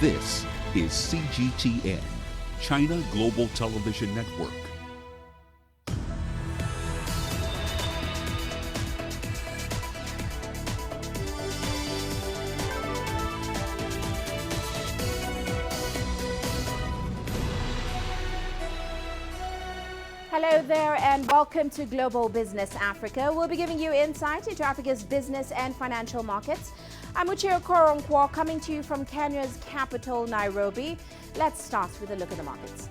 This is CGTN, China Global Television Network. Hello there and welcome to Global Business Africa. We'll be giving you insight into Africa's business and financial markets. I'm Uche Okoronkwo coming to you from Kenya's capital, Nairobi. Let's start with a look at the markets.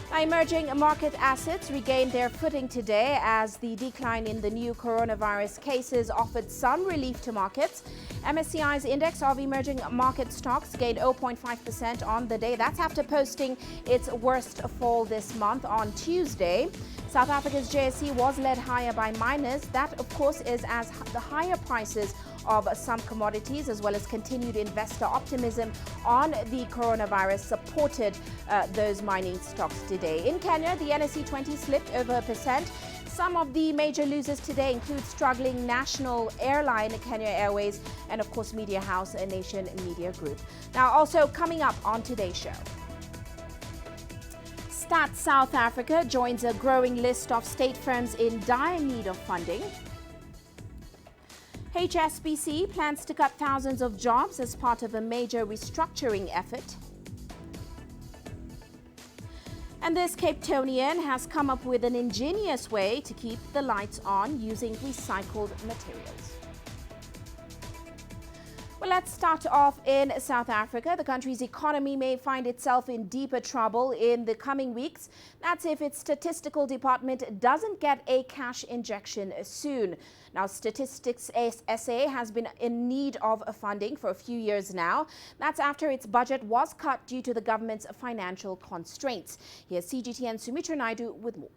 Now, emerging market assets regained their footing today as the decline in the new coronavirus cases offered some relief to markets. MSCI's index of emerging market stocks gained 0.5% on the day. That's after posting its worst fall this month on Tuesday. South Africa's JSE was led higher by miners. That, of course, is as the higher prices of some commodities as well as continued investor optimism on the coronavirus supported those mining stocks today. In Kenya, the NSE 20 slipped over 1%. Some of the major losers today include struggling national airline Kenya Airways and, of course, media house Nation Media Group. Now, also coming up on today's show. Stats South Africa joins a growing list of state firms in dire need of funding. HSBC plans to cut thousands of jobs as part of a major restructuring effort. And this Cape Townian has come up with an ingenious way to keep the lights on using recycled materials. Well, let's start off in South Africa. The country's economy may find itself in deeper trouble in the coming weeks. That's if its statistical department doesn't get a cash injection soon. Now, Statistics SA has been in need of funding for a few years now. That's after its budget was cut due to the government's financial constraints. Here's CGTN's Sumitra Naidu with more.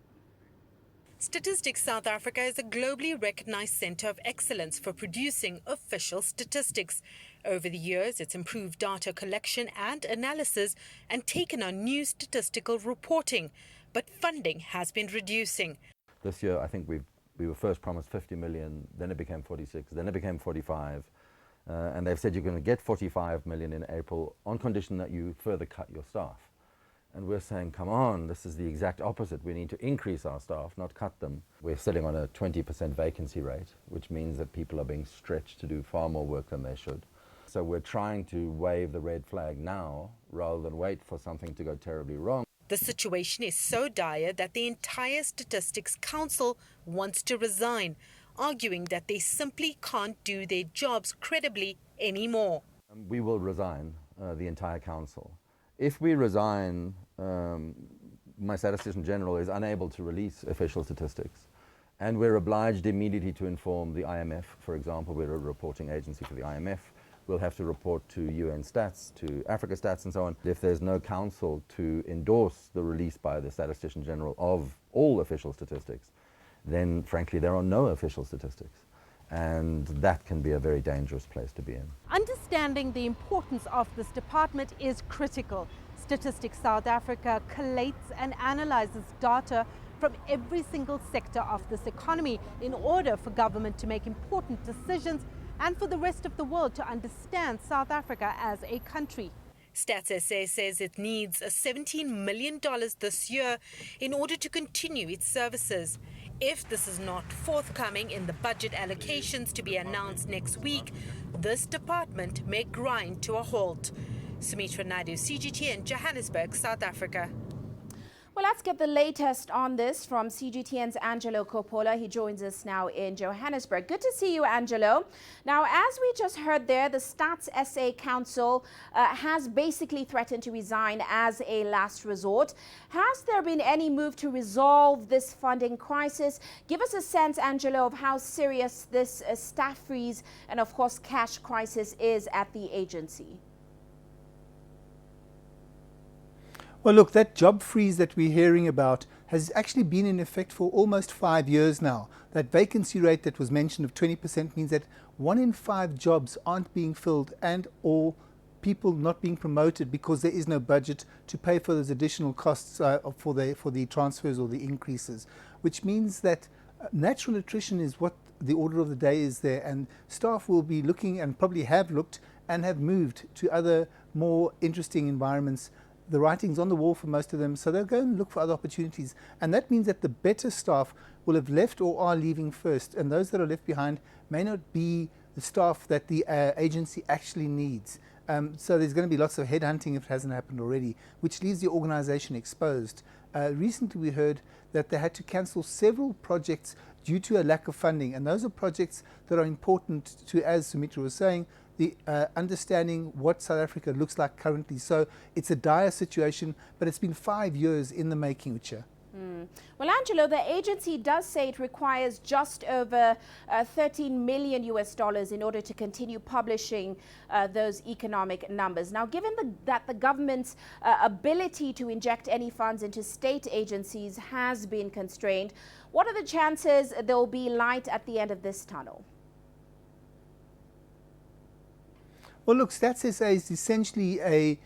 Statistics South Africa is a globally recognized center of excellence for producing official statistics. Over the years, it's improved data collection and analysis and taken on new statistical reporting. But funding has been reducing. This year, I think we were first promised 50 million, then it became 46, then it became 45. And they've said you're going to get 45 million in April on condition that you further cut your staff. And we're saying, come on, this is the exact opposite. We need to increase our staff, not cut them. We're sitting on a 20% vacancy rate, which means that people are being stretched to do far more work than they should. So we're trying to wave the red flag now rather than wait for something to go terribly wrong. The situation is so dire that the entire Statistics Council wants to resign, arguing that they simply can't do their jobs credibly anymore. We will resign, the entire council. If we resign, my Statistician General is unable to release official statistics. And we're obliged immediately to inform the IMF. For example, we're a reporting agency for the IMF. We'll have to report to UN Stats, to Africa Stats and so on. If there's no council to endorse the release by the Statistician General of all official statistics, then frankly there are no official statistics. And that can be a very dangerous place to be in. Understanding the importance of this department is critical. Statistics South Africa collates and analyzes data from every single sector of this economy in order for government to make important decisions and for the rest of the world to understand South Africa as a country. Stats SA says it needs $17 million this year in order to continue its services. If this is not forthcoming in the budget allocations to be announced next week, this department may grind to a halt. Sumitra Naidu, CGTN, Johannesburg, South Africa. Well, let's get the latest on this from CGTN's Angelo Coppola. He joins us now in Johannesburg. Good to see you, Angelo. Now, as we just heard there, the Stats SA Council has basically threatened to resign as a last resort. Has there been any move to resolve this funding crisis? Give us a sense, Angelo, of how serious this staff freeze and, of course, cash crisis is at the agency. Well, look, that job freeze that we're hearing about has actually been in effect for almost 5 years now. That vacancy rate that was mentioned of 20% means that 1 in 5 jobs aren't being filled and or people not being promoted because there is no budget to pay for those additional costs for the transfers or the increases, which means that natural attrition is what the order of the day is there, and staff will be looking, and probably have looked and have moved to other more interesting environments. The writing's on the wall for most of them, so they'll go and look for other opportunities. And that means that the better staff will have left or are leaving first, and those that are left behind may not be the staff that the agency actually needs. So there's going to be lots of headhunting if it hasn't happened already, which leaves the organization exposed. Recently we heard that they had to cancel several projects due to a lack of funding, and those are projects that are important to, as Sumitra was saying, the understanding what South Africa looks like currently. So it's a dire situation, but it's been 5 years in the making, Uche. Well, Angelo, the agency does say it requires just over $13 million in order to continue publishing those economic numbers. Now, given that the government's ability to inject any funds into state agencies has been constrained, what are the chances there will be light at the end of this tunnel? Well, look, Stats SA is essentially a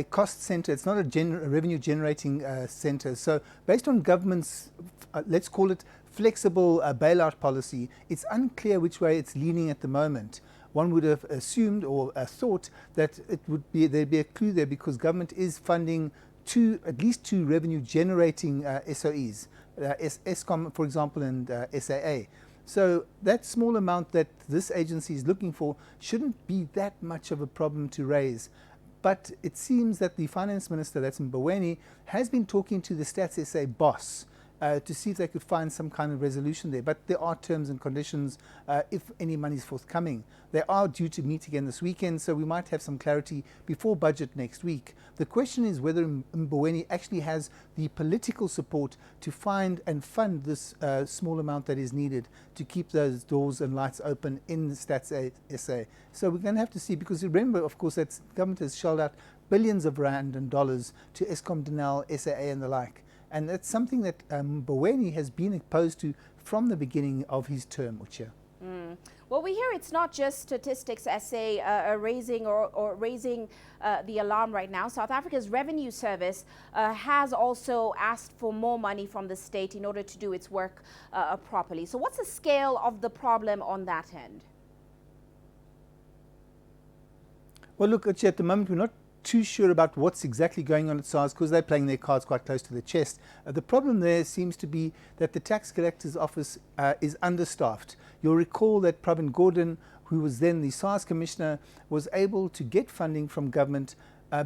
cost center. It's not a revenue generating center. So based on government's, let's call it flexible bailout policy, it's unclear which way it's leaning at the moment. One would have assumed or thought that there'd be a clue there, because government is funding at least two revenue generating SOEs, Eskom, for example, and SAA. So that small amount that this agency is looking for shouldn't be that much of a problem to raise. But it seems that the finance minister, that's Mboweni, has been talking to the Stats SA boss to see if they could find some kind of resolution there. But there are terms and conditions if any money is forthcoming. They are due to meet again this weekend, so we might have some clarity before budget next week. The question is whether Mboweni actually has the political support to find and fund this small amount that is needed to keep those doors and lights open in the Stats SA. So we're going to have to see, because remember, of course, that government has shelled out billions of rand and dollars to Eskom, Denel, SAA and the like. And that's something that Mboweni has been opposed to from the beginning of his term, Uche. Well, we hear it's not just Statistics SA raising the alarm right now. South Africa's Revenue Service has also asked for more money from the state in order to do its work properly. So what's the scale of the problem on that end? Well, look, Uche, at the moment we're not too sure about what's exactly going on at SARS, because they're playing their cards quite close to the chest. The problem there seems to be that the tax collector's office is understaffed. You'll recall that Pravin Gordhan, who was then the SARS commissioner, was able to get funding from government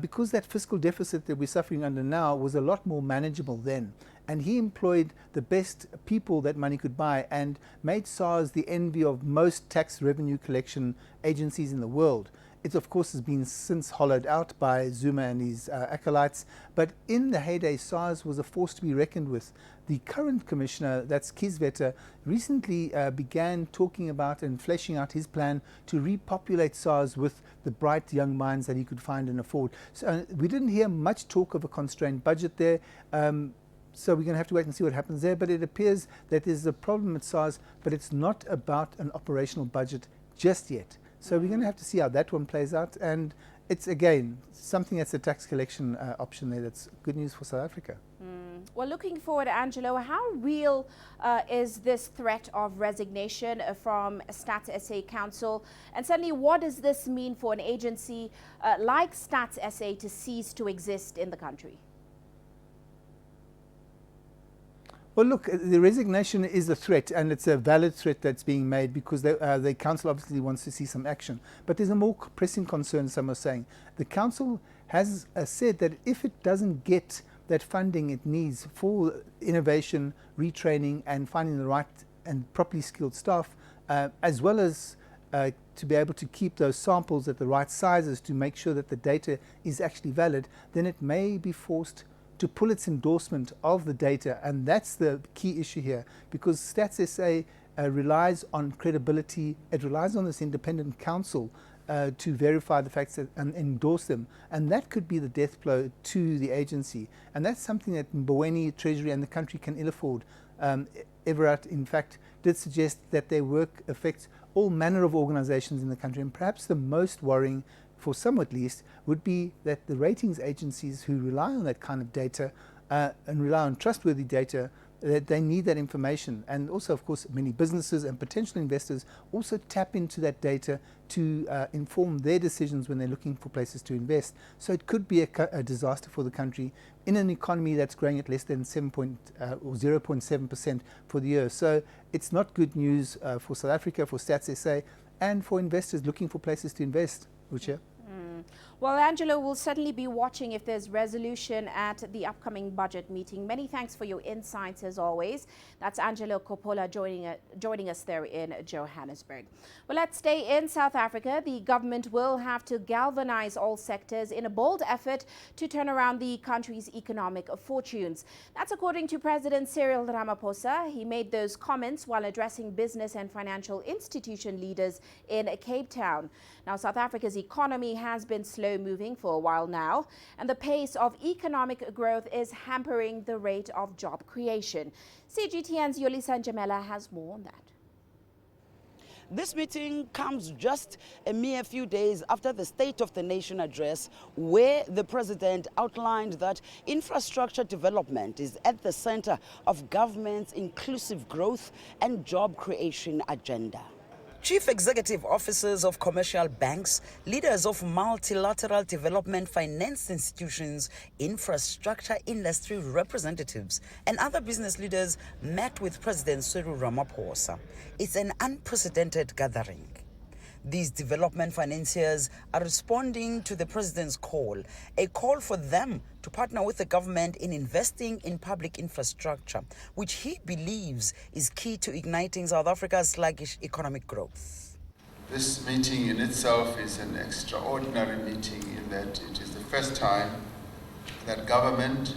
because that fiscal deficit that we're suffering under now was a lot more manageable then. And he employed the best people that money could buy and made SARS the envy of most tax revenue collection agencies in the world. It, of course, has been since hollowed out by Zuma and his acolytes. But in the heyday, SARS was a force to be reckoned with. The current commissioner, that's Kisveta, recently began talking about and fleshing out his plan to repopulate SARS with the bright young minds that he could find and afford. So we didn't hear much talk of a constrained budget there. So we're going to have to wait and see what happens there. But it appears that there's a problem at SARS, but it's not about an operational budget just yet. So we're going to have to see how that one plays out. And it's, again, something that's a tax collection option there that's good news for South Africa. Well, looking forward, Angelo, how real is this threat of resignation from Stats SA Council? And certainly, what does this mean for an agency like Stats SA to cease to exist in the country? Well, look, the resignation is a threat, and it's a valid threat that's being made, because the council obviously wants to see some action. But there's a more pressing concern, some are saying. The council has said that if it doesn't get that funding it needs for innovation, retraining, and finding the right and properly skilled staff, as well as to be able to keep those samples at the right sizes to make sure that the data is actually valid, then it may be forced to pull its endorsement of the data. And that's the key issue here, because Stats SA relies on credibility. It relies on this independent council to verify the facts and endorse them. And that could be the death blow to the agency. And that's something that Mboweni, Treasury and the country can ill afford. Everett, in fact, did suggest that their work affects all manner of organizations in the country. And perhaps the most worrying, for some at least, would be that the ratings agencies who rely on that kind of data and rely on trustworthy data that they need that information. And also, of course, many businesses and potential investors also tap into that data to inform their decisions when they're looking for places to invest. So it could be a disaster for the country in an economy that's growing at less than 0.7% for the year. So it's not good news for South Africa, for Stats SA, and for investors looking for places to invest. Uche? Well, Angelo, will certainly be watching if there's resolution at the upcoming budget meeting. Many thanks for your insights as always. That's Angelo Coppola joining us there in Johannesburg. Well, let's stay in South Africa. The government will have to galvanize all sectors in a bold effort to turn around the country's economic fortunes. That's according to President Cyril Ramaphosa. He made those comments while addressing business and financial institution leaders in Cape Town. Now, South Africa's economy has been slow moving for a while now, and the pace of economic growth is hampering the rate of job creation. CGTN's Yolisa Njamela has more on that. This meeting comes just a mere few days after the State of the Nation address, where the president outlined that infrastructure development is at the center of government's inclusive growth and job creation agenda. Chief executive officers of commercial banks, leaders of multilateral development finance institutions, infrastructure industry representatives, and other business leaders met with President Cyril Ramaphosa. It's an unprecedented gathering. These development financiers are responding to the president's call, a call for them to partner with the government in investing in public infrastructure, which he believes is key to igniting South Africa's sluggish economic growth. This meeting in itself is an extraordinary meeting in that it is the first time that government,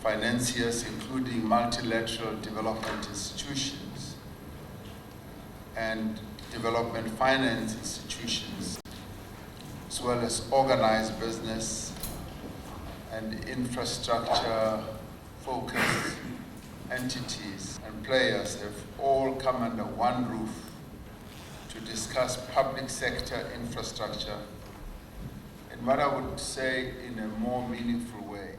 financiers, including multilateral development institutions and development finance institutions, as well as organized business and infrastructure-focused entities and players have all come under one roof to discuss public sector infrastructure in what I would say in a more meaningful way.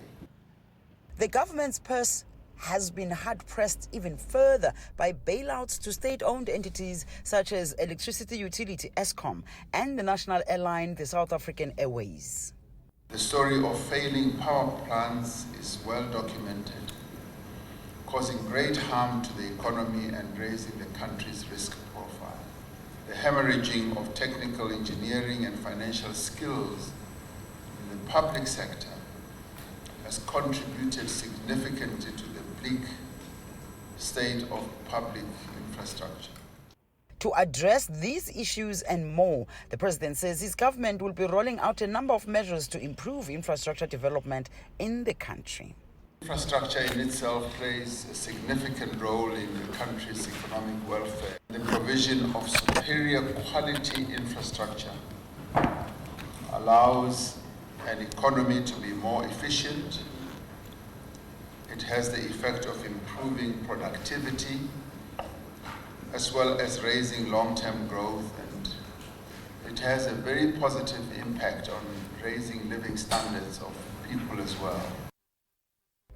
The government's purse has been hard-pressed even further by bailouts to state-owned entities such as electricity utility Eskom and the national airline, the South African Airways. The story of failing power plants is well documented, causing great harm to the economy and raising the country's risk profile. The hemorrhaging of technical engineering and financial skills in the public sector has contributed significantly to the bleak state of public infrastructure. To address these issues and more, the president says his government will be rolling out a number of measures to improve infrastructure development in the country. Infrastructure in itself plays a significant role in the country's economic welfare. The provision of superior quality infrastructure allows an economy to be more efficient. It has the effect of improving productivity as well as raising long-term growth, and it has a very positive impact on raising living standards of people as well.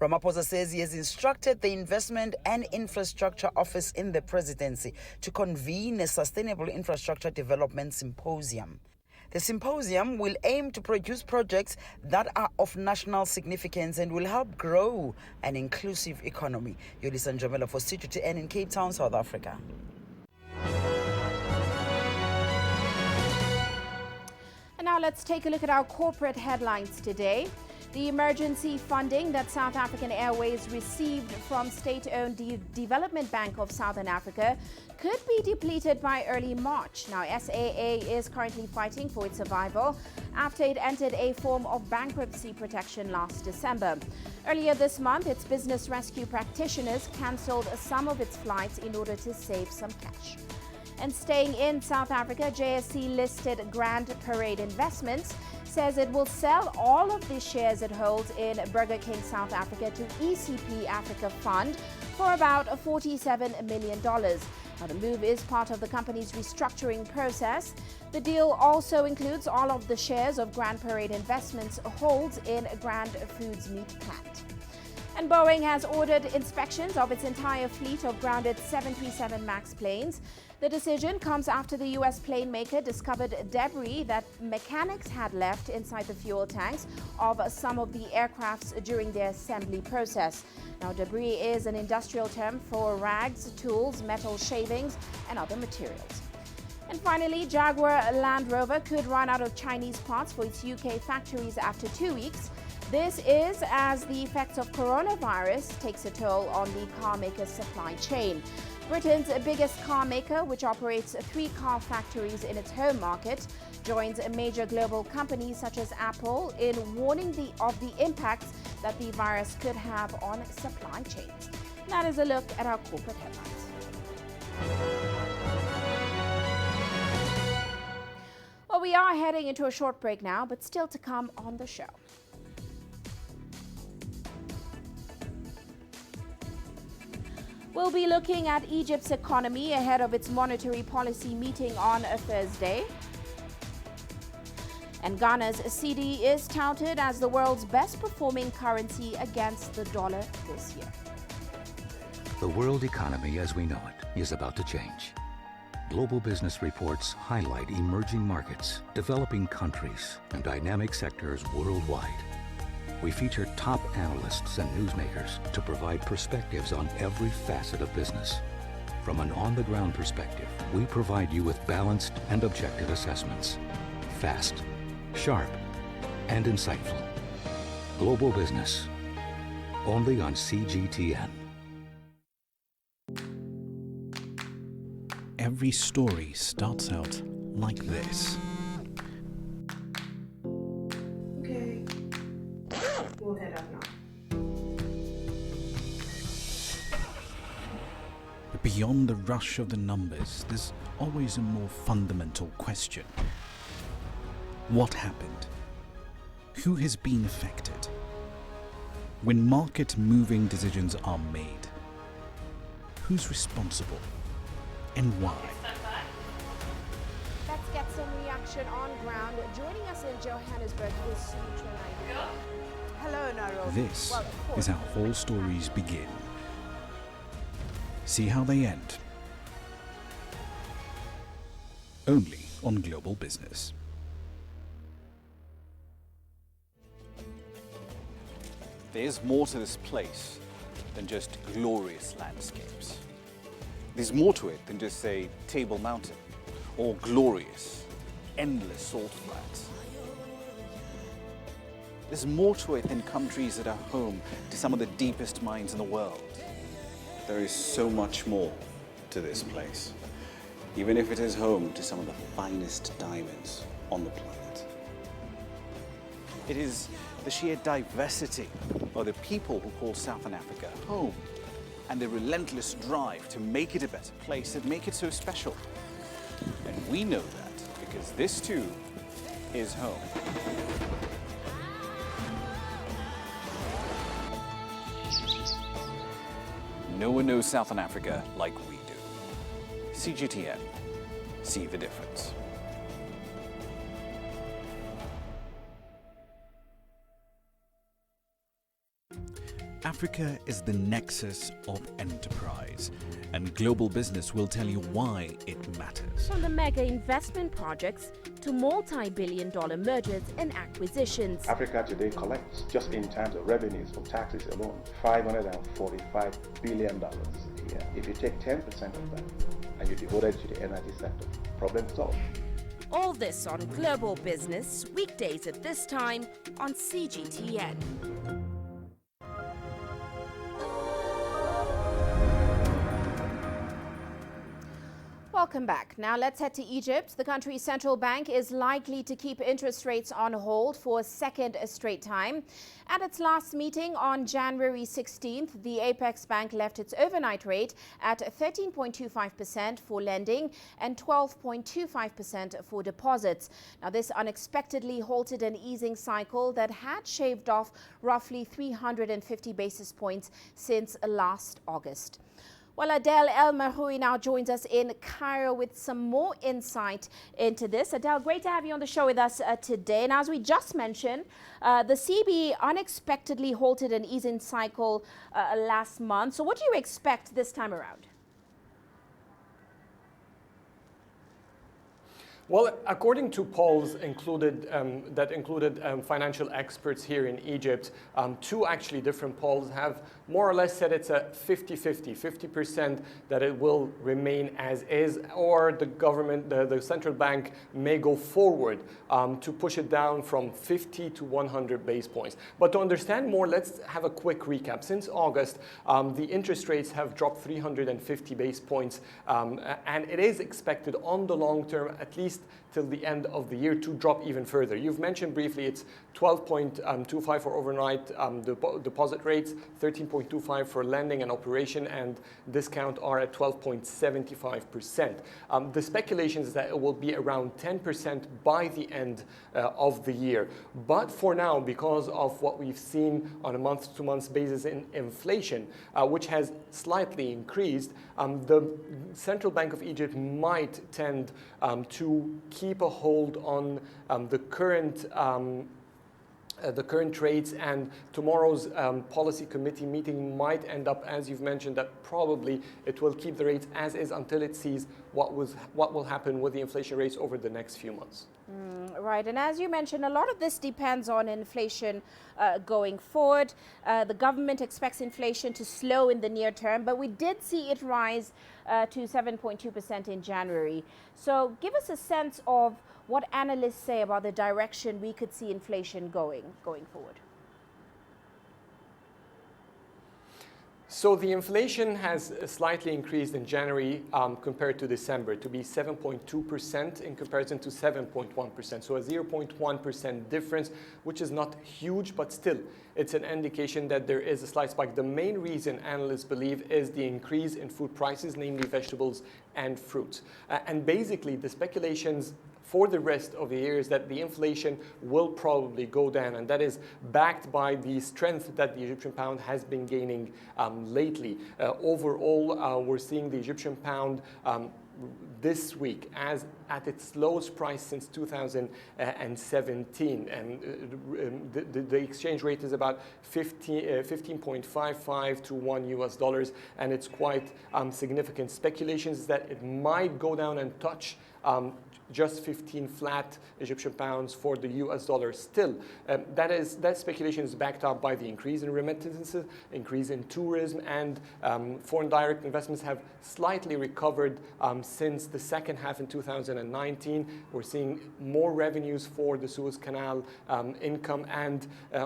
Ramaphosa says he has instructed the Investment and Infrastructure Office in the presidency to convene a sustainable infrastructure development symposium. The symposium will aim to produce projects that are of national significance and will help grow an inclusive economy. Yolisa Njamela for CGTN in Cape Town, South Africa. And now let's take a look at our corporate headlines today. The emergency funding that South African Airways received from state-owned Development Bank of Southern Africa could be depleted by early March. Now, SAA is currently fighting for its survival after it entered a form of bankruptcy protection last December. Earlier this month, its business rescue practitioners cancelled some of its flights in order to save some cash. And staying in South Africa, JSE-listed Grand Parade Investments says it will sell all of the shares it holds in Burger King South Africa to ECP Africa Fund for about $47 million. Now, the move is part of the company's restructuring process. The deal also includes all of the shares of Grand Parade Investments holds in Grand Foods meat plant. And Boeing has ordered inspections of its entire fleet of grounded 737 MAX planes. The decision comes after the U.S. plane maker discovered debris that mechanics had left inside the fuel tanks of some of the aircrafts during their assembly process. Now, debris is an industrial term for rags, tools, metal shavings, and other materials. And finally, Jaguar Land Rover could run out of Chinese parts for its UK factories after 2 weeks. This is as the effects of coronavirus takes a toll on the car maker's supply chain. Britain's biggest car maker, which operates 3 car factories in its home market, joins major global companies such as Apple in warning of the impacts that the virus could have on supply chains. That is a look at our corporate headlines. Well, we are heading into a short break now, but still to come on the show. We'll be looking at Egypt's economy ahead of its monetary policy meeting on a Thursday. And Ghana's cedi is touted as the world's best performing currency against the dollar this year. The world economy as we know it is about to change. Global business reports highlight emerging markets, developing countries, and dynamic sectors worldwide. We feature top analysts and newsmakers to provide perspectives on every facet of business. From an on-the-ground perspective, we provide you with balanced and objective assessments. Fast, sharp, and insightful. Global Business. Only on CGTN. Every story starts out like this. Okay. We'll head out now. But beyond the rush of the numbers, there's always a more fundamental question. What happened? Who has been affected? When market-moving decisions are made, who's responsible and why? Let's get some reaction on ground. Joining us in Johannesburg is Sutra Naidu. Hello, Nairobi. This is how all stories begin. See how they end. Only on Global Business. There's more to this place than just glorious landscapes. There's more to it than just, say, Table Mountain or glorious, endless salt flats. There's more to it than countries that are home to some of the deepest mines in the world. There is so much more to this place, even if it is home to some of the finest diamonds on the planet. It is the sheer diversity of the people who call Southern Africa home and the relentless drive to make it a better place that make it so special. And we know that because this too is home. No one knows Southern Africa like we do. CGTN. See the difference. Africa is the nexus of enterprise, and Global Business will tell you why it matters. From the mega investment projects to multi-billion-dollar mergers and acquisitions. Africa today collects, just in terms of revenues from taxes alone, $545 billion a year. If you take 10% of that and you devote it to the energy sector, problem solved. All this on Global Business, weekdays at this time on CGTN. Welcome back. Now let's head to Egypt. The country's central bank is likely to keep interest rates on hold for a second straight time. At its last meeting on January 16th, the Apex Bank left its overnight rate at 13.25% for lending and 12.25% for deposits. Now, this unexpectedly halted an easing cycle that had shaved off roughly 350 basis points since last August. Well, Adele El Marhoui now joins us in Cairo with some more insight into this. Adele, great to have you on the show with us today. And as we just mentioned, the CB unexpectedly halted an easing cycle last month. So what do you expect this time around? Well, according to polls that included financial experts here in Egypt, two actually different polls have more or less said it's a 50-50, 50% that it will remain as is, or the government, the central bank may go forward to push it down from 50 to 100 base points. But to understand more, let's have a quick recap. Since August, the interest rates have dropped 350 base points, and it is expected on the long term, at least till the end of the year, to drop even further. You've mentioned briefly it's 12.25 for overnight deposit rates, 13.25 for lending and operation, and discount are at 12.75%. The speculation is that it will be around 10% by the end of the year. But for now, because of what we've seen on a month-to-month basis in inflation, which has slightly increased, the Central Bank of Egypt might tend to keep a hold on the current rates, and tomorrow's policy committee meeting might end up, as you've mentioned, that probably it will keep the rates as is until it sees what will happen with the inflation rates over the next few months. Right, and as you mentioned, a lot of this depends on inflation going forward. The government expects inflation to slow in the near term, but we did see it rise to 7.2% in January. So give us a sense of what analysts say about the direction we could see inflation going forward. So the inflation has slightly increased in January compared to December to be 7.2% in comparison to 7.1%. So a 0.1% difference, which is not huge, but still it's an indication that there is a slight spike. The main reason analysts believe is the increase in food prices, namely vegetables and fruits. And basically the speculations for the rest of the year is that the inflation will probably go down, and that is backed by the strength that the Egyptian pound has been gaining lately. Overall, we're seeing the Egyptian pound this week as at its lowest price since 2017, and the exchange rate is about 15.55 to $1 US, and it's quite significant. Speculations that it might go down and touch just 15 flat Egyptian pounds for the US dollar. Still, that speculation is backed up by the increase in remittances, increase in tourism, and foreign direct investments have slightly recovered since the second half in 2019. We're seeing more revenues for the Suez Canal income, and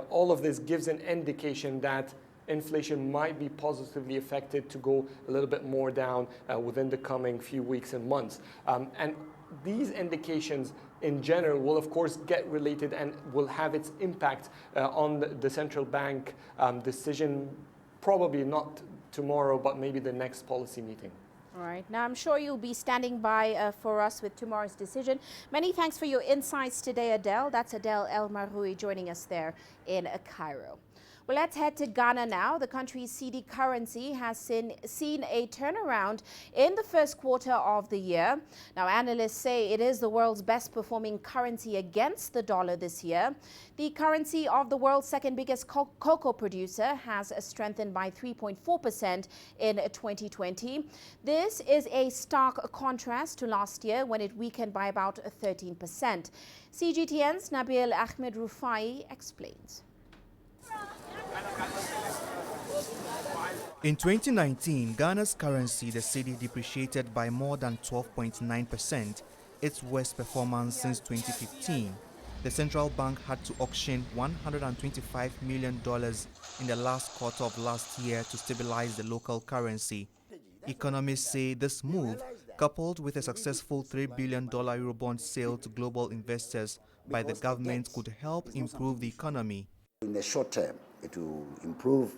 all of this gives an indication that inflation might be positively affected to go a little bit more down within the coming few weeks and months. And these indications in general will of course get related and will have its impact on the central bank decision, probably not tomorrow, but maybe the next policy meeting. All right. Now, I'm sure you'll be standing by for us with tomorrow's decision. Many thanks for your insights today, Adele. That's Adele El Marhoui joining us there in Cairo. Well, let's head to Ghana now. The country's cedi currency has seen a turnaround in the first quarter of the year. Now, analysts say it is the world's best performing currency against the dollar this year. The currency of the world's second biggest cocoa producer has strengthened by 3.4% in 2020. This is a stark contrast to last year when it weakened by about 13%. CGTN's Nabil Ahmed Rufai explains. In 2019, Ghana's currency, the cedi, depreciated by more than 12.9%, its worst performance since 2015. The central bank had to auction $125 million in the last quarter of last year to stabilize the local currency. Economists say this move, coupled with a successful $3 billion Eurobond sale to global investors by the government, could help improve the economy. In the short term, it will improve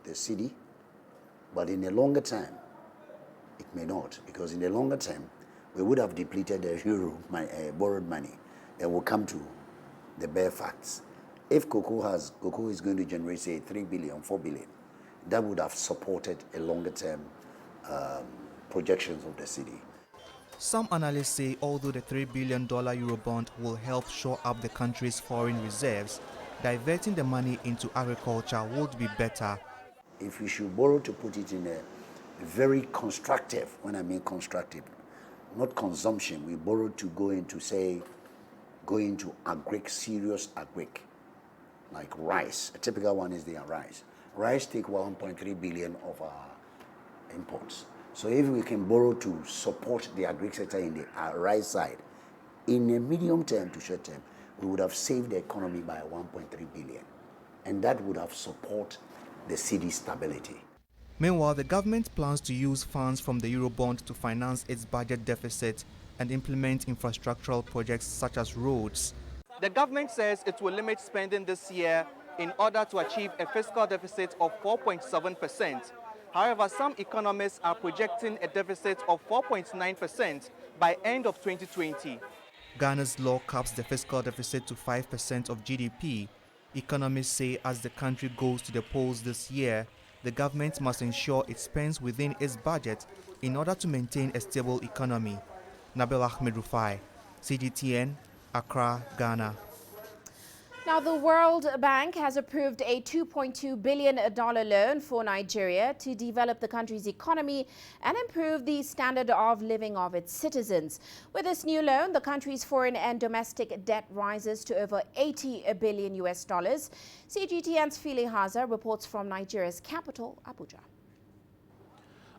the cedi, but in the longer term, it may not, because in the longer term, we would have depleted the euro, borrowed money. Then we'll come to the bare facts. If cocoa is going to generate, say, 3 billion, 4 billion, that would have supported a longer term projections of the city. Some analysts say although the $3 billion Eurobond will help shore up the country's foreign reserves, diverting the money into agriculture would be better. If we should borrow to put it in a very constructive, when I mean constructive, not consumption, we borrow to go into agric, serious agric, like rice. A typical one is the rice. Rice take 1.3 billion of our imports. So if we can borrow to support the agric sector in the rice side, in a medium term to short term, we would have saved the economy by 1.3 billion. And that would have support the city's stability. Meanwhile, the government plans to use funds from the Eurobond to finance its budget deficit and implement infrastructural projects such as roads. The government says it will limit spending this year in order to achieve a fiscal deficit of 4.7%. However, some economists are projecting a deficit of 4.9% by end of 2020. Ghana's law caps the fiscal deficit to 5% of GDP. Economists say as the country goes to the polls this year, the government must ensure it spends within its budget in order to maintain a stable economy. Nabil Ahmed Rufai, CGTN, Accra, Ghana. Now, the World Bank has approved a $2.2 billion loan for Nigeria to develop the country's economy and improve the standard of living of its citizens. With this new loan, the country's foreign and domestic debt rises to over $80 billion US. CGTN's Fili Haza reports from Nigeria's capital, Abuja.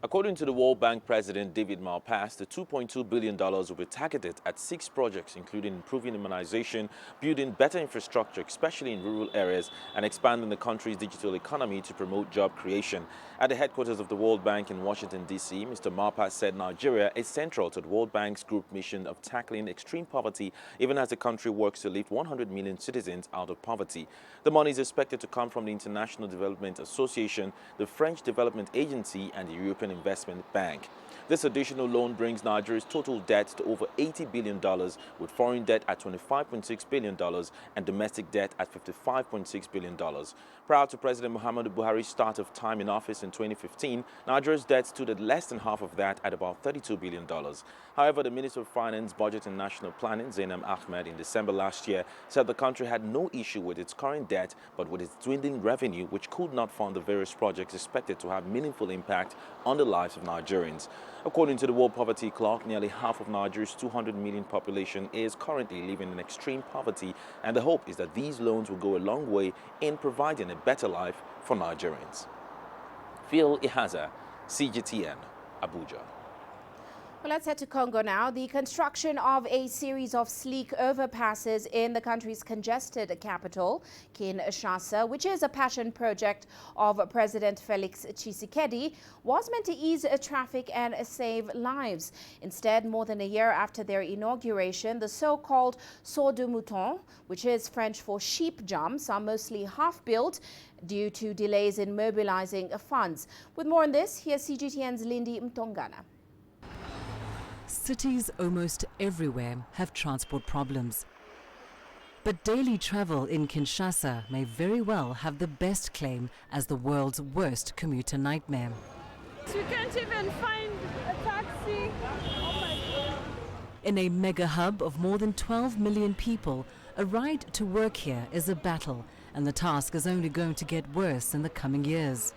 According to the World Bank President David Malpass, the $2.2 billion will be targeted at 6 projects, including improving immunization, building better infrastructure, especially in rural areas, and expanding the country's digital economy to promote job creation. At the headquarters of the World Bank in Washington, D.C., Mr. Malpass said Nigeria is central to the World Bank's group mission of tackling extreme poverty, even as the country works to lift 100 million citizens out of poverty. The money is expected to come from the International Development Association, the French Development Agency, and the European Investment Bank. This additional loan brings Nigeria's total debt to over $80 billion, with foreign debt at $25.6 billion and domestic debt at $55.6 billion. Prior to President Muhammadu Buhari's start of time in office in 2015, Nigeria's debt stood at less than half of that at about $32 billion. However, the Minister of Finance, Budget and National Planning, Zainab Ahmed, in December last year said the country had no issue with its current debt, but with its dwindling revenue, which could not fund the various projects expected to have meaningful impact on the lives of Nigerians. According to the World Poverty Clock, nearly half of Nigeria's 200 million population is currently living in extreme poverty, and the hope is that these loans will go a long way in providing a better life for Nigerians. Phil Ihaza, CGTN, Abuja. Well, let's head to Congo now. The construction of a series of sleek overpasses in the country's congested capital, Kinshasa, which is a passion project of President Felix Tshisekedi, was meant to ease traffic and save lives. Instead, more than a year after their inauguration, the so-called saut de mouton, which is French for sheep jumps, are mostly half-built due to delays in mobilizing funds. With more on this, here's CGTN's Lindy Mtongana. Cities almost everywhere have transport problems. But daily travel in Kinshasa may very well have the best claim as the world's worst commuter nightmare. We can't even find a taxi. Oh my God. In a mega hub of more than 12 million people, a ride to work here is a battle, and the task is only going to get worse in the coming years.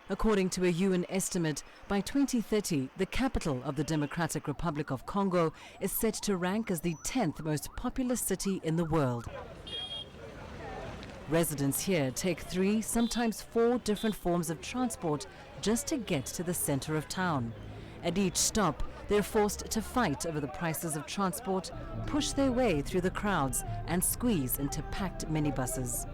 According to a UN estimate, by 2030, the capital of the Democratic Republic of Congo is set to rank as the 10th most populous city in the world. Residents here take 3, sometimes 4 different forms of transport just to get to the center of town. At each stop, they're forced to fight over the prices of transport, push their way through the crowds, and squeeze into packed minibuses.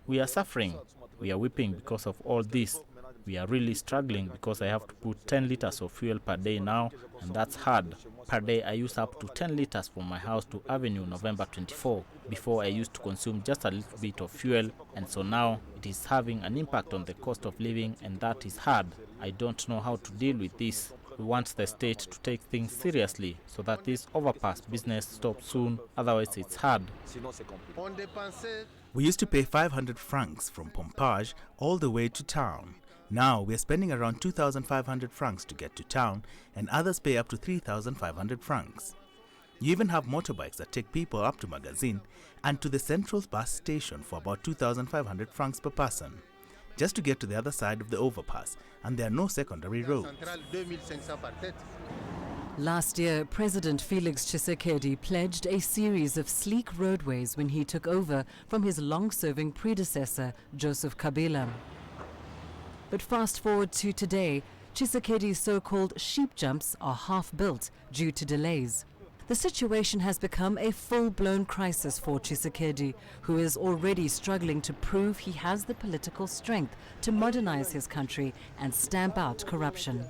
We are suffering. We are weeping because of all this. We are really struggling because I have to put 10 liters of fuel per day now, and that's hard. Per day I use up to 10 liters from my house to Avenue November 24. Before I used to consume just a little bit of fuel, and so now it is having an impact on the cost of living, and that is hard. I don't know how to deal with this. We want the state to take things seriously so that this overpass business stops soon, otherwise it's hard. We used to pay 500 francs from Pompage all the way to town. Now we're spending around 2,500 francs to get to town, and others pay up to 3,500 francs. You even have motorbikes that take people up to Magazine and to the central bus station for about 2,500 francs per person, just to get to the other side of the overpass, and there are no secondary roads. Last year, President Felix Tshisekedi pledged a series of sleek roadways when he took over from his long-serving predecessor, Joseph Kabila. But fast forward to today, Tshisekedi's so-called sheep jumps are half-built due to delays. The situation has become a full-blown crisis for Tshisekedi, who is already struggling to prove he has the political strength to modernize his country and stamp out corruption.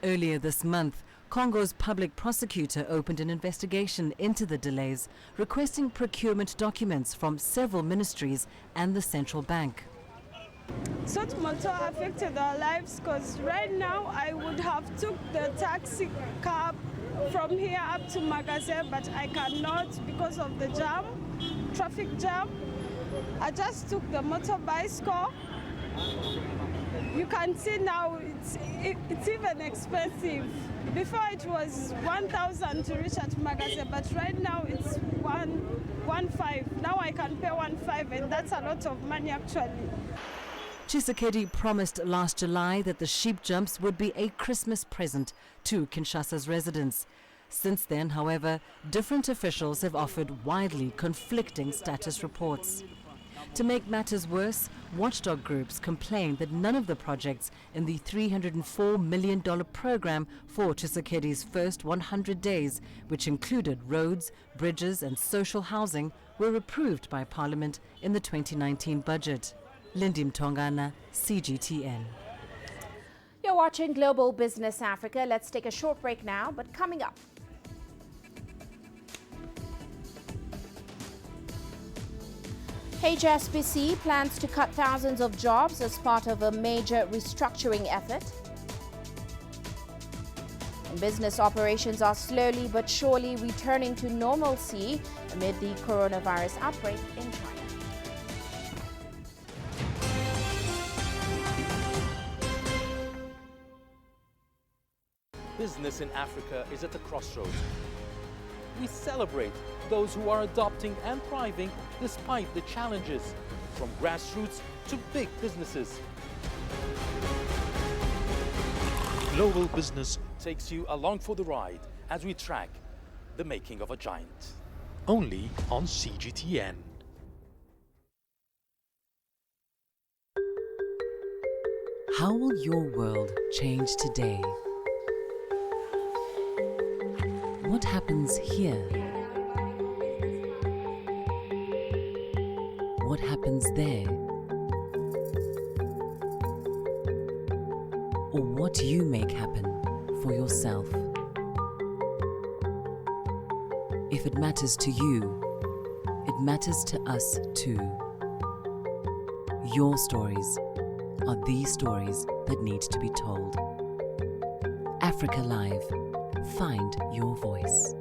Earlier this month, Congo's public prosecutor opened an investigation into the delays, requesting procurement documents from several ministries and the central bank. Such motor affected our lives because right now I would have took the taxi cab from here up to Magazine, but I cannot because of the jam, traffic jam. I just took the motor bicycle. You can see now it's even expensive. Before it was 1,000 to reach at Magazine, but right now it's 1,500. Now I can pay 1,500, and that's a lot of money actually. Tshisekedi promised last July that the sheep jumps would be a Christmas present to Kinshasa's residents. Since then, however, different officials have offered widely conflicting status reports. To make matters worse, watchdog groups complain that none of the projects in the $304 million program for Tshisekedi's first 100 days, which included roads, bridges and social housing, were approved by Parliament in the 2019 budget. Lindy Mtongana, CGTN. You're watching Global Business Africa. Let's take a short break now, but coming up. HSBC plans to cut thousands of jobs as part of a major restructuring effort. And business operations are slowly but surely returning to normalcy amid the coronavirus outbreak in China. Business in Africa is at the crossroads. We celebrate those who are adopting and thriving despite the challenges, from grassroots to big businesses. Global Business takes you along for the ride as we track the making of a giant. Only on CGTN. How will your world change today? What happens here? What happens there? Or what do you make happen for yourself? If it matters to you, it matters to us too. Your stories are the stories that need to be told. Africa Live. Find your voice.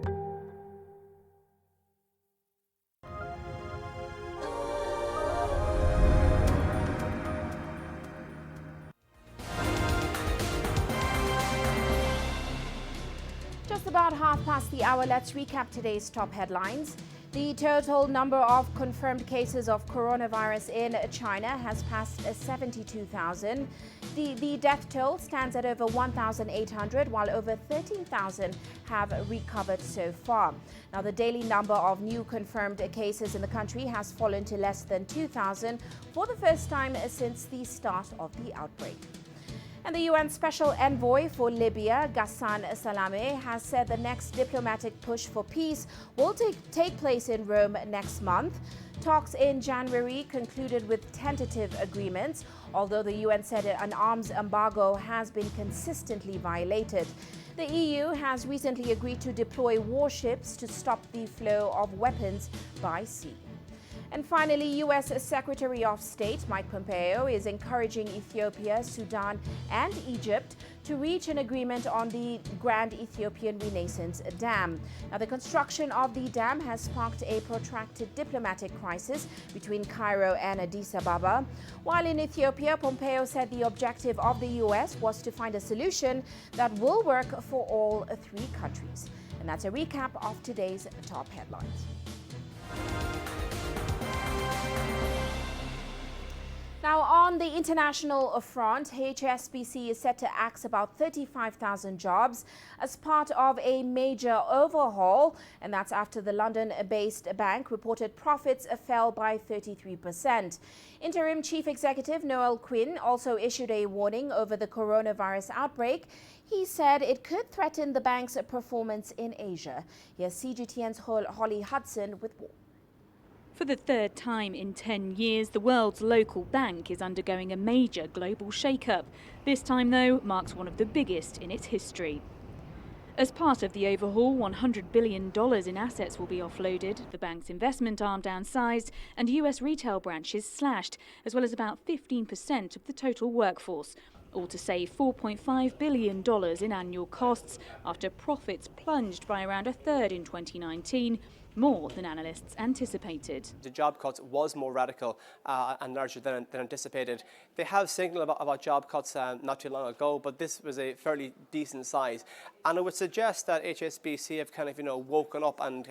Just about 1:30, let's recap today's top headlines. The total number of confirmed cases of coronavirus in China has passed 72,000. The death toll stands at over 1,800, while over 13,000 have recovered so far. Now, the daily number of new confirmed cases in the country has fallen to less than 2,000 for the first time since the start of the outbreak. And the UN Special Envoy for Libya, Ghassan Salameh, has said the next diplomatic push for peace will take place in Rome next month. Talks in January concluded with tentative agreements, although the UN said an arms embargo has been consistently violated. The EU has recently agreed to deploy warships to stop the flow of weapons by sea. And finally, U.S. Secretary of State Mike Pompeo is encouraging Ethiopia, Sudan, and Egypt to reach an agreement on the Grand Ethiopian Renaissance Dam. Now, the construction of the dam has sparked a protracted diplomatic crisis between Cairo and Addis Ababa. While in Ethiopia, Pompeo said the objective of the U.S. was to find a solution that will work for all three countries. And that's a recap of today's top headlines. Now, on the international front, HSBC is set to axe about 35,000 jobs as part of a major overhaul, and that's after the London-based bank reported profits fell by 33%. Interim Chief Executive Noel Quinn also issued a warning over the coronavirus outbreak. He said it could threaten the bank's performance in Asia. Here's CGTN's Holly Hudson with more. For the third time in 10 years, the world's local bank is undergoing a major global shake-up. This time, though, marks one of the biggest in its history. As part of the overhaul, $100 billion in assets will be offloaded, the bank's investment arm downsized, and US retail branches slashed, as well as about 15% of the total workforce. All to save $4.5 billion in annual costs after profits plunged by around a third in 2019, more than analysts anticipated. The job cuts was more radical and larger than anticipated. They have signaled about job cuts not too long ago, but this was a fairly decent size. And I would suggest that HSBC have kind of, woken up and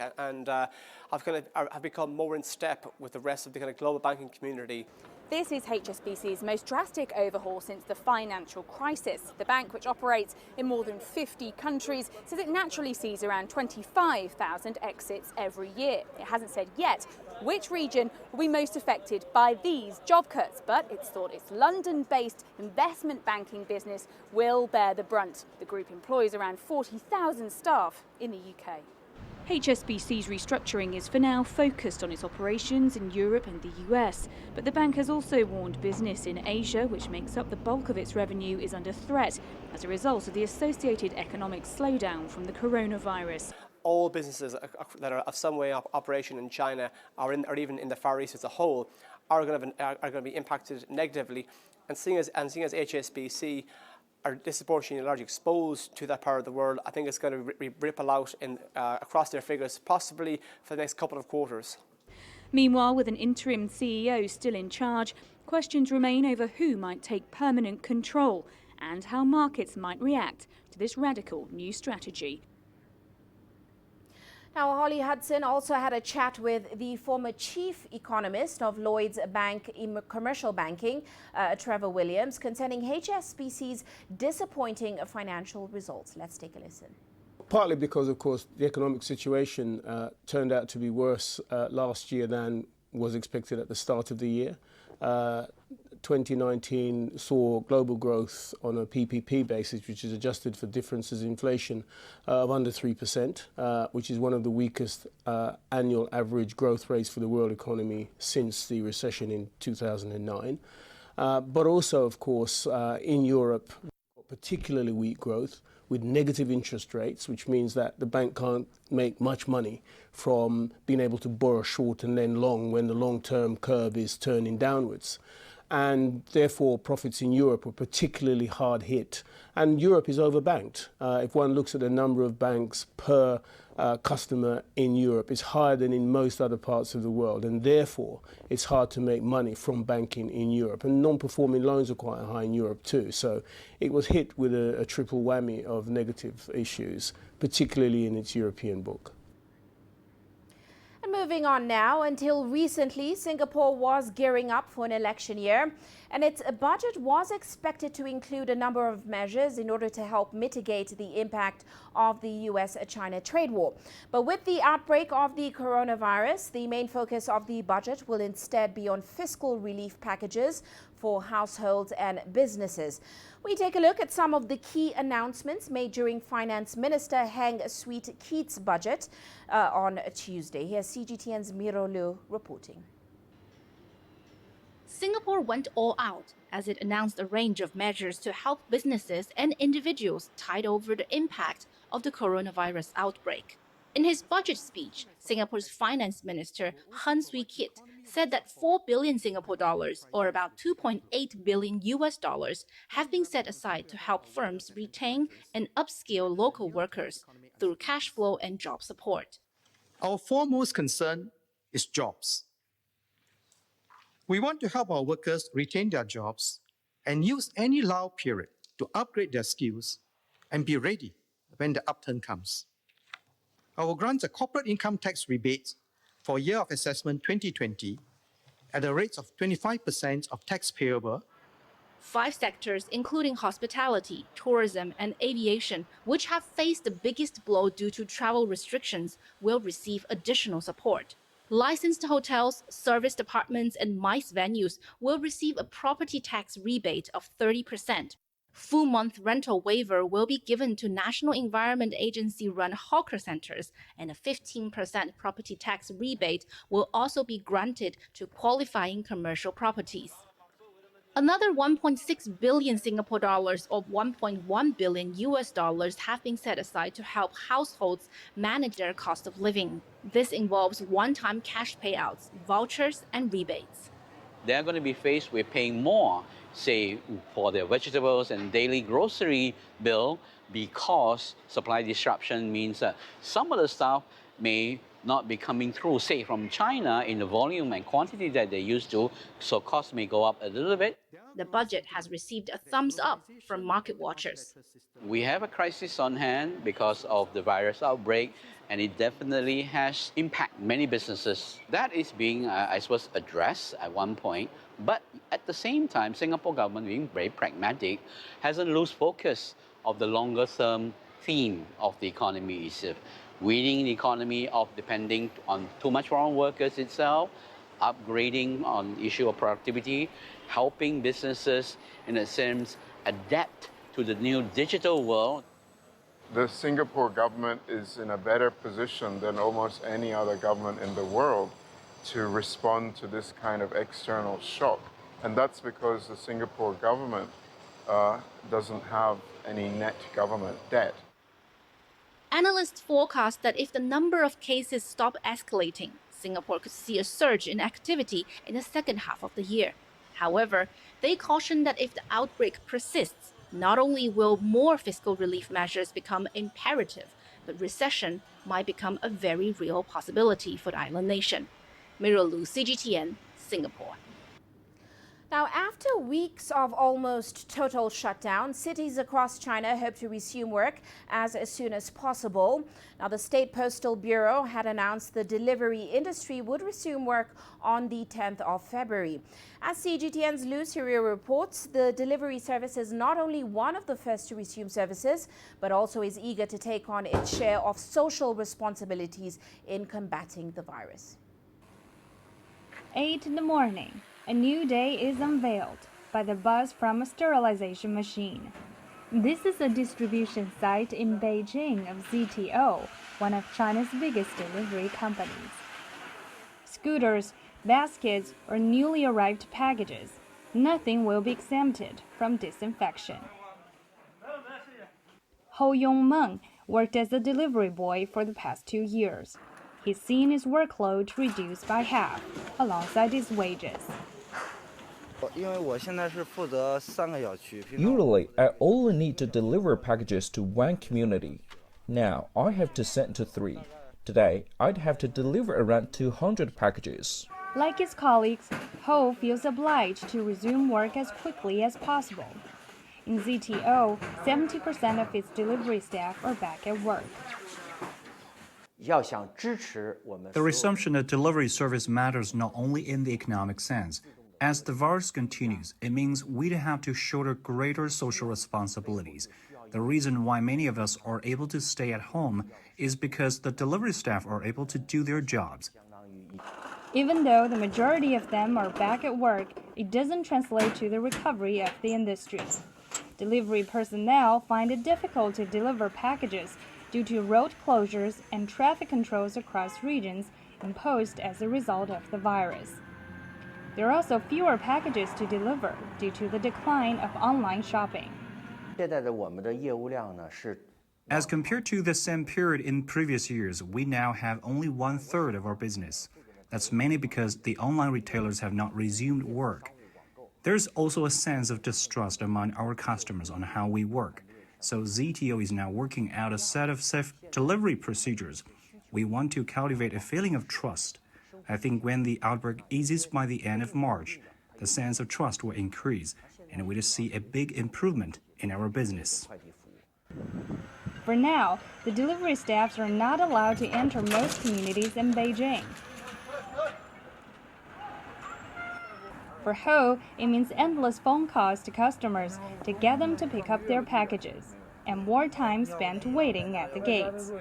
have become more in step with the rest of the kind of global banking community. This is HSBC's most drastic overhaul since the financial crisis. The bank, which operates in more than 50 countries, says it naturally sees around 25,000 exits every year. It hasn't said yet which region will be most affected by these job cuts, but it's thought its London-based investment banking business will bear the brunt. The group employs around 40,000 staff in the UK. HSBC's restructuring is for now focused on its operations in Europe and the US, but the bank has also warned business in Asia, which makes up the bulk of its revenue, is under threat as a result of the associated economic slowdown from the coronavirus. All businesses that are of some way of operation in China or even in the Far East as a whole are going to be impacted negatively, and seeing as HSBC are disproportionately largely exposed to that part of the world, I think it's going to ripple out across their figures, possibly for the next couple of quarters. Meanwhile, with an interim CEO still in charge, questions remain over who might take permanent control and how markets might react to this radical new strategy. Now, Holly Hudson also had a chat with the former chief economist of Lloyds Bank Commercial Banking, Trevor Williams, concerning HSBC's disappointing financial results. Let's take a listen. Partly because, of course, the economic situation turned out to be worse last year than was expected at the start of the year. 2019 saw global growth on a PPP basis, which is adjusted for differences in inflation, of under 3%, which is one of the weakest annual average growth rates for the world economy since the recession in 2009. But also, of course, in Europe, particularly weak growth with negative interest rates, which means that the bank can't make much money from being able to borrow short and then long when the long-term curve is turning downwards. And therefore, profits in Europe were particularly hard hit. And Europe is overbanked. If one looks at the number of banks per customer in Europe, it's higher than in most other parts of the world. And therefore, it's hard to make money from banking in Europe. And non-performing loans are quite high in Europe too. So it was hit with a triple whammy of negative issues, particularly in its European book. And moving on now, until recently, Singapore was gearing up for an election year, and its budget was expected to include a number of measures in order to help mitigate the impact of the US-China trade war. But with the outbreak of the coronavirus, the main focus of the budget will instead be on fiscal relief packages for households and businesses. We take a look at some of the key announcements made during Finance Minister Heng Swee Keat's budget on Tuesday. Here's CGTN's Miro Liu reporting. Singapore went all out as it announced a range of measures to help businesses and individuals tide over the impact of the coronavirus outbreak. In his budget speech, Singapore's Finance Minister Heng Swee Keat said that 4 billion Singapore dollars, or about 2.8 billion US dollars, have been set aside to help firms retain and upskill local workers through cash flow and job support. Our foremost concern is jobs. We want to help our workers retain their jobs and use any lull period to upgrade their skills and be ready when the upturn comes. I will grant a corporate income tax rebate for year of assessment 2020 at a rate of 25% of tax payable. 5 sectors, including hospitality, tourism, and aviation, which have faced the biggest blow due to travel restrictions, will receive additional support. Licensed hotels, service departments, and MICE venues will receive a property tax rebate of 30%. Full-month rental waiver will be given to National Environment Agency-run hawker centers, and a 15% property tax rebate will also be granted to qualifying commercial properties. Another 1.6 billion Singapore dollars or 1.1 billion US dollars have been set aside to help households manage their cost of living. This involves one-time cash payouts, vouchers, and rebates. They're going to be faced with paying more, say, for their vegetables and daily grocery bill, because supply disruption means that some of the stuff may not be coming through, say, from China in the volume and quantity that they used to, so costs may go up a little bit. The budget has received a thumbs up from market watchers. We have a crisis on hand because of the virus outbreak, and it definitely has impacted many businesses. That is being, I suppose, addressed at one point. But at the same time, Singapore government, being very pragmatic, hasn't lost focus of the longer-term theme of the economy. Is weaning the economy of depending on too much foreign workers itself, upgrading on issue of productivity, helping businesses, in a sense, adapt to the new digital world. The Singapore government is in a better position than almost any other government in the world to respond to this kind of external shock. And that's because the Singapore government doesn't have any net government debt. Analysts forecast that if the number of cases stop escalating, Singapore could see a surge in activity in the second half of the year. However, they caution that if the outbreak persists, not only will more fiscal relief measures become imperative, but recession might become a very real possibility for the island nation. Mirror Lu, CGTN, Singapore. Now, after weeks of almost total shutdown, cities across China hope to resume work as soon as possible. Now, the State Postal Bureau had announced the delivery industry would resume work on the 10th of February. As CGTN's Lu Surya reports, the delivery service is not only one of the first to resume services, but also is eager to take on its share of social responsibilities in combating the virus. 8 in the morning. A new day is unveiled by the buzz from a sterilization machine. This is a distribution site in Beijing of ZTO, one of China's biggest delivery companies. Scooters, baskets, or newly arrived packages, nothing will be exempted from disinfection. Ho Yongmeng worked as a delivery boy for the past 2 years. He's seen his workload reduced by half, alongside his wages. Usually, I only need to deliver packages to one community. Now, I have to send to 3. Today, I'd have to deliver around 200 packages. Like his colleagues, Ho feels obliged to resume work as quickly as possible. In ZTO, 70% of its delivery staff are back at work. The resumption of delivery service matters not only in the economic sense. As the virus continues, it means we have to shoulder greater social responsibilities. The reason why many of us are able to stay at home is because the delivery staff are able to do their jobs. Even though the majority of them are back at work, it doesn't translate to the recovery of the industry. Delivery personnel find it difficult to deliver packages due to road closures and traffic controls across regions imposed as a result of the virus. There are also fewer packages to deliver due to the decline of online shopping. As compared to the same period in previous years, we now have only 1/3 of our business. That's mainly because the online retailers have not resumed work. There's also a sense of distrust among our customers on how we work. So ZTO is now working out a set of safe delivery procedures. We want to cultivate a feeling of trust. I think when the outbreak eases by the end of March, the sense of trust will increase, and we will see a big improvement in our business. For now, the delivery staffs are not allowed to enter most communities in Beijing. For Ho, it means endless phone calls to customers to get them to pick up their packages, and more time spent waiting at the gates.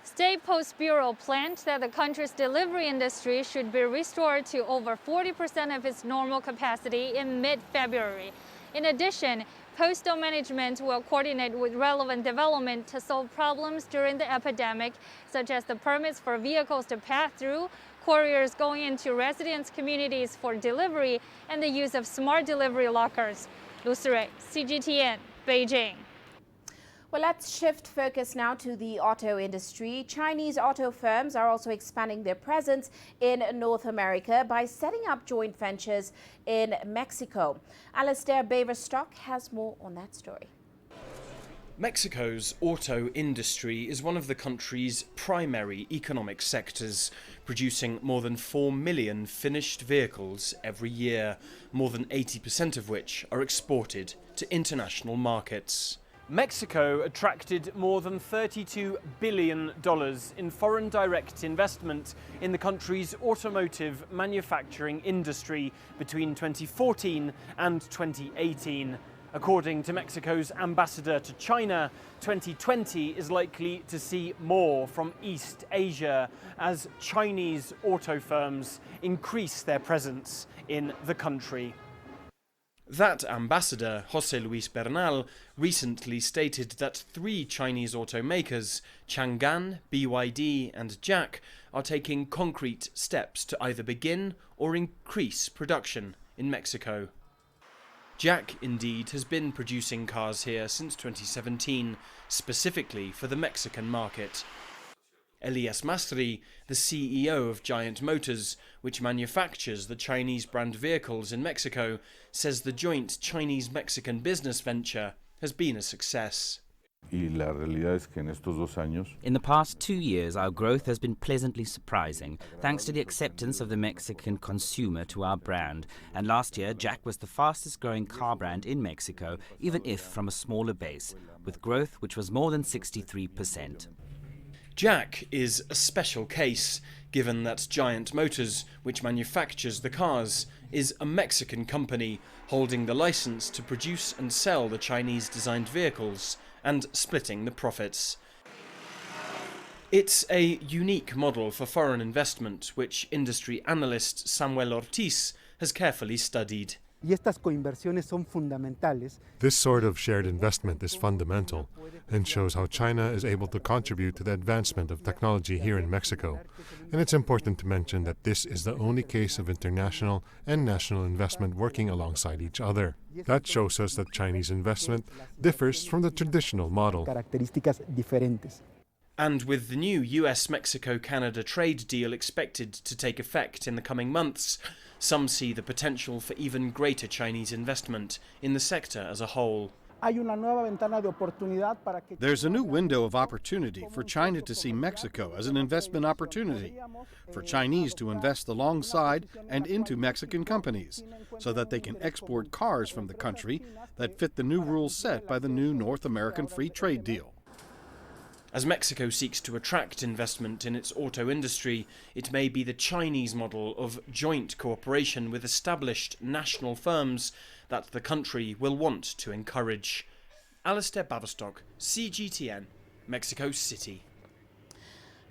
State Post Bureau planned that the country's delivery industry should be restored to over 40% of its normal capacity in mid-February. In addition, postal management will coordinate with relevant development to solve problems during the epidemic, such as the permits for vehicles to pass through, couriers going into residents' communities for delivery, and the use of smart delivery lockers. Lu Sirui, CGTN, Beijing. Well, let's shift focus now to the auto industry. Chinese auto firms are also expanding their presence in North America by setting up joint ventures in Mexico. Alistair Baverstock has more on that story. Mexico's auto industry is one of the country's primary economic sectors, producing more than 4 million finished vehicles every year, more than 80% of which are exported to international markets. Mexico attracted more than $32 billion in foreign direct investment in the country's automotive manufacturing industry between 2014 and 2018. According to Mexico's ambassador to China, 2020 is likely to see more from East Asia as Chinese auto firms increase their presence in the country. That ambassador, José Luis Bernal, recently stated that 3 Chinese automakers, Changan, BYD and JAC, are taking concrete steps to either begin or increase production in Mexico. JAC, indeed, has been producing cars here since 2017, specifically for the Mexican market. Elias Mastri, the CEO of Giant Motors, which manufactures the Chinese brand vehicles in Mexico, says the joint Chinese-Mexican business venture has been a success. In the past 2 years, our growth has been pleasantly surprising, thanks to the acceptance of the Mexican consumer to our brand. And last year, JAC was the fastest growing car brand in Mexico, even if from a smaller base, with growth which was more than 63%. JAC is a special case, given that Giant Motors, which manufactures the cars, is a Mexican company holding the license to produce and sell the Chinese-designed vehicles and splitting the profits. It's a unique model for foreign investment, which industry analyst Samuel Ortiz has carefully studied. This sort of shared investment is fundamental and shows how China is able to contribute to the advancement of technology here in Mexico. And it's important to mention that this is the only case of international and national investment working alongside each other. That shows us that Chinese investment differs from the traditional model. And with the new US-Mexico-Canada trade deal expected to take effect in the coming months, some see the potential for even greater Chinese investment in the sector as a whole. There's a new window of opportunity for China to see Mexico as an investment opportunity, for Chinese to invest alongside and into Mexican companies, so that they can export cars from the country that fit the new rules set by the new North American Free Trade Deal. As Mexico seeks to attract investment in its auto industry, it may be the Chinese model of joint cooperation with established national firms that the country will want to encourage. Alistair Baverstock, CGTN, Mexico City.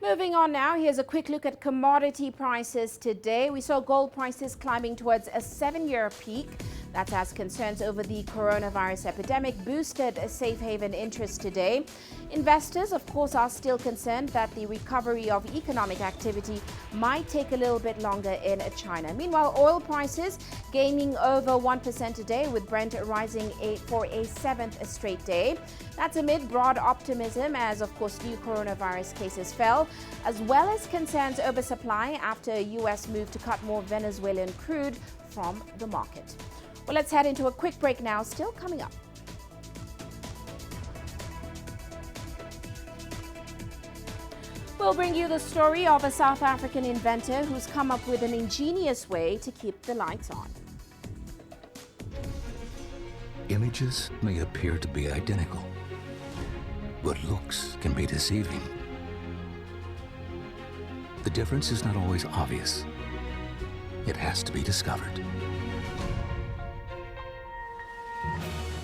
Moving on now, here's a quick look at commodity prices today. We saw gold prices climbing towards a 7-year peak. That's as concerns over the coronavirus epidemic boosted safe haven interest today. Investors, of course, are still concerned that the recovery of economic activity might take a little bit longer in China. Meanwhile, oil prices gaining over 1% today, with Brent rising for a 7th straight day. That's amid broad optimism as, of course, new coronavirus cases fell, as well as concerns over supply after a U.S. move to cut more Venezuelan crude from the market. Well, let's head into a quick break now, still coming up. We'll bring you the story of a South African inventor who's come up with an ingenious way to keep the lights on. Images may appear to be identical, but looks can be deceiving. The difference is not always obvious. It has to be discovered.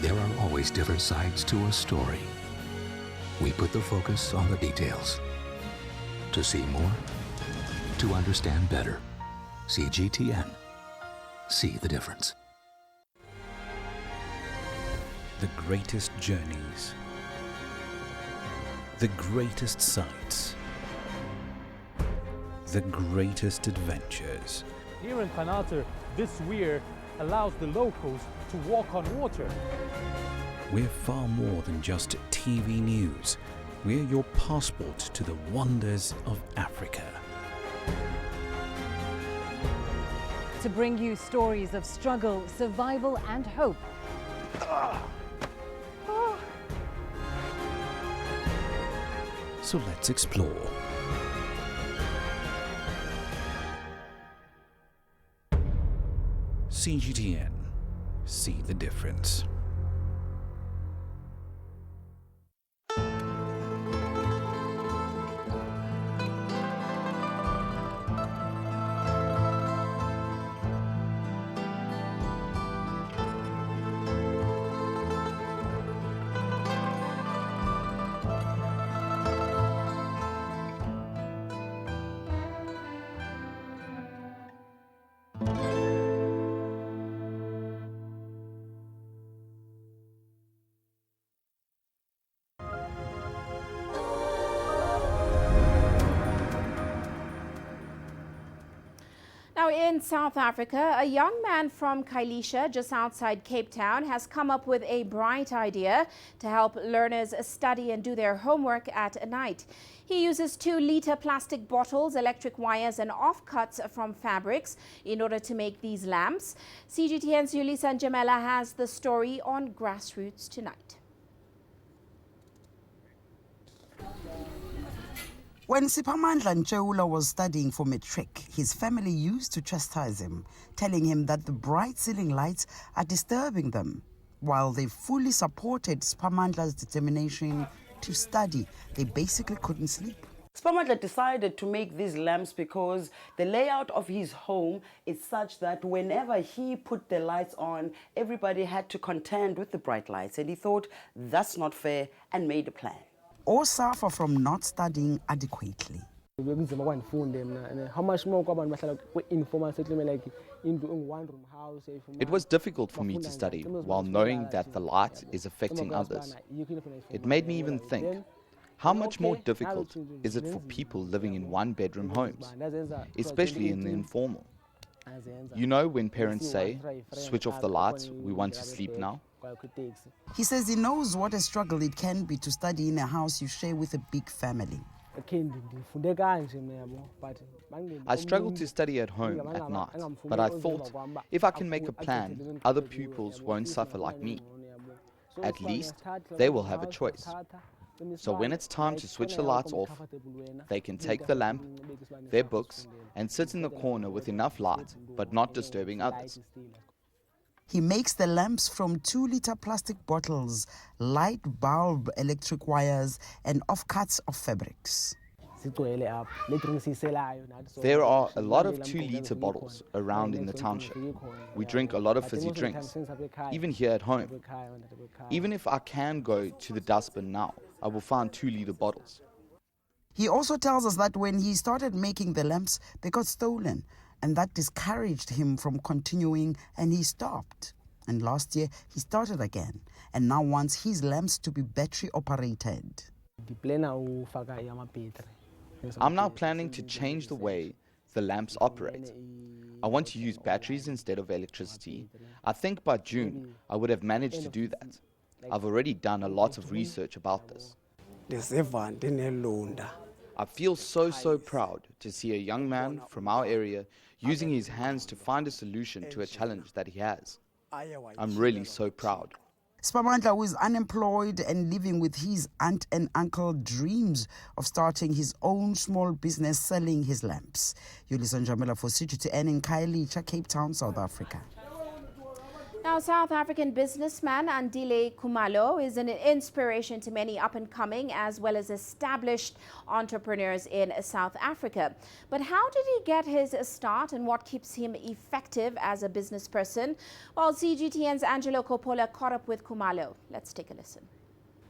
There are always different sides to a story. We put the focus on the details. To see more, to understand better. CGTN. See the difference. The greatest journeys, the greatest sights, the greatest adventures. Here in Panata, this weir allows the locals to walk on water. We're far more than just TV news. We're your passport to the wonders of Africa. To bring you stories of struggle, survival and hope. So let's explore. CGTN. See the difference. Now, in South Africa, a young man from Kailicha, just outside Cape Town, has come up with a bright idea to help learners study and do their homework at night. He uses 2-liter plastic bottles, electric wires and offcuts from fabrics in order to make these lamps. CGTN's Yulisa Njamela has the story on Grassroots tonight. When Siphamandla Ncheula was studying for matric, his family used to chastise him, telling him that the bright ceiling lights are disturbing them. While they fully supported Siphamandla's determination to study, they basically couldn't sleep. Siphamandla decided to make these lamps because the layout of his home is such that whenever he put the lights on, everybody had to contend with the bright lights. And he thought that's not fair and made a plan. Or suffer from not studying adequately. It was difficult for me to study while knowing that the light is affecting others. It made me even think, how much more difficult is it for people living in one-bedroom homes, especially in the informal? You know when parents say, switch off the lights, we want to sleep now? He says he knows what a struggle it can be to study in a house you share with a big family. I struggle to study at home at night, but I thought if I can make a plan, other pupils won't suffer like me. At least they will have a choice. So when it's time to switch the lights off, they can take the lamp, their books, and sit in the corner with enough light, but not disturbing others. He makes the lamps from 2-liter plastic bottles, light bulb electric wires, and offcuts of fabrics. There are a lot of 2-liter bottles around in the township. We drink a lot of fizzy drinks, even here at home. Even if I can go to the dustbin now, I will find 2-liter bottles. He also tells us that when he started making the lamps, they got stolen, and that discouraged him from continuing, and he stopped. And last year, he started again and now wants his lamps to be battery operated. I'm now planning to change the way the lamps operate. I want to use batteries instead of electricity. I think by June, I would have managed to do that. I've already done a lot of research about this. I feel so proud to see a young man from our area using his hands to find a solution to a challenge that he has. I'm really so proud. Spamandla, who is unemployed and living with his aunt and uncle, dreams of starting his own small business selling his lamps. Yulison Jamila for CGTN in Khayelitsha, Cape Town, South Africa. Now, South African businessman Andile Khumalo is an inspiration to many up-and-coming as well as established entrepreneurs in South Africa. But how did he get his start and what keeps him effective as a business person? Well, CGTN's Angelo Coppola caught up with Khumalo. Let's take a listen.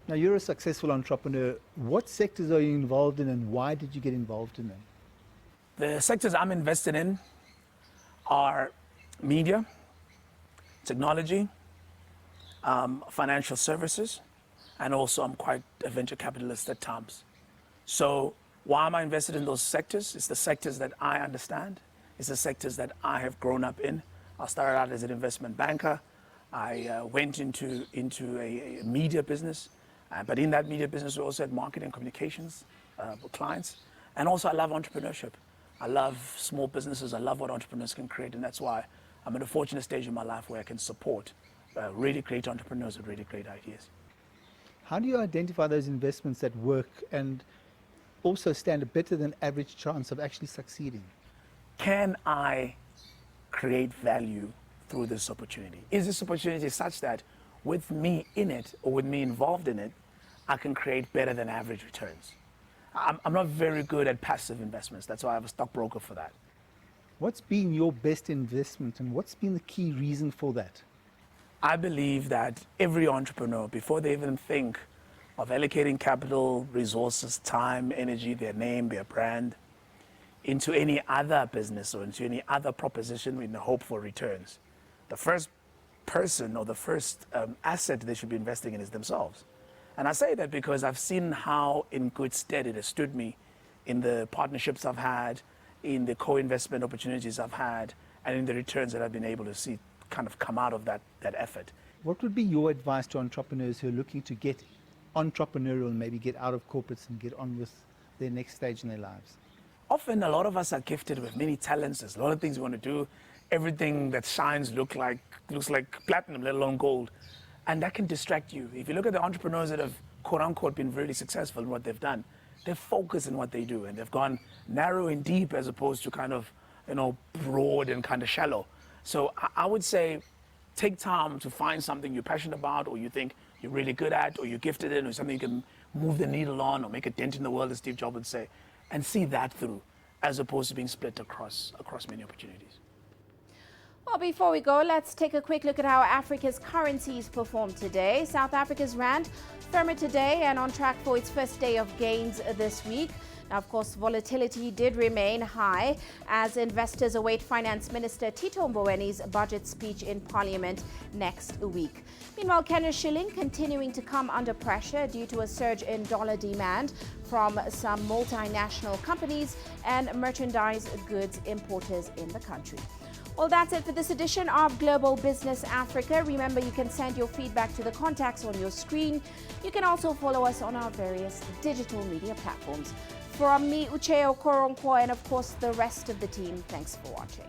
Now, you're a successful entrepreneur. What sectors are you involved in and why did you get involved in them? The sectors I'm invested in are media, technology, financial services, and also I'm quite a venture capitalist at times. So why am I invested in those sectors? It's the sectors that I understand. It's the sectors that I have grown up in. I started out as an investment banker. I went into a media business, but in that media business we also had marketing and communications with clients. And also I love entrepreneurship. I love small businesses. I love what entrepreneurs can create, and that's why I'm at a fortunate stage in my life where I can support really great entrepreneurs with really great ideas. How do you identify those investments that work and also stand a better than average chance of actually succeeding? Can I create value through this opportunity? Is this opportunity such that with me in it or with me involved in it, I can create better than average returns? I'm not very good at passive investments. That's why I have a stockbroker for that. What's been your best investment and what's been the key reason for that? I believe that every entrepreneur, before they even think of allocating capital, resources, time, energy, their name, their brand, into any other business or into any other proposition in the hope for returns, the first person or the first asset they should be investing in is themselves. And I say that because I've seen how in good stead it has stood me in the partnerships I've had, in the co-investment opportunities I've had, and in the returns that I've been able to see kind of come out of that effort. What would be your advice to entrepreneurs who are looking to get entrepreneurial and maybe get out of corporates and get on with their next stage in their lives? Often a lot of us are gifted with many talents. There's a lot of things we want to do. Everything that shines looks like platinum, let alone gold. And that can distract you. If you look at the entrepreneurs that have quote-unquote been really successful in what they've done, they're focused in what they do, and they've gone narrow and deep as opposed to kind of, broad and kind of shallow. So I would say take time to find something you're passionate about, or you think you're really good at, or you're gifted in, or something you can move the needle on or make a dent in the world, as Steve Jobs would say, and see that through, as opposed to being split across many opportunities. Well, before we go, let's take a quick look at how Africa's currencies performed today. South Africa's rand firmer today and on track for its first day of gains this week. Now, of course, volatility did remain high as investors await Finance Minister Tito Mbowene's budget speech in Parliament next week. Meanwhile, Kenya's shilling continuing to come under pressure due to a surge in dollar demand from some multinational companies and merchandise goods importers in the country. Well, that's it for this edition of Global Business Africa. Remember, you can send your feedback to the contacts on your screen. You can also follow us on our various digital media platforms. From me, Uche Okoronkwo, and of course the rest of the team, thanks for watching.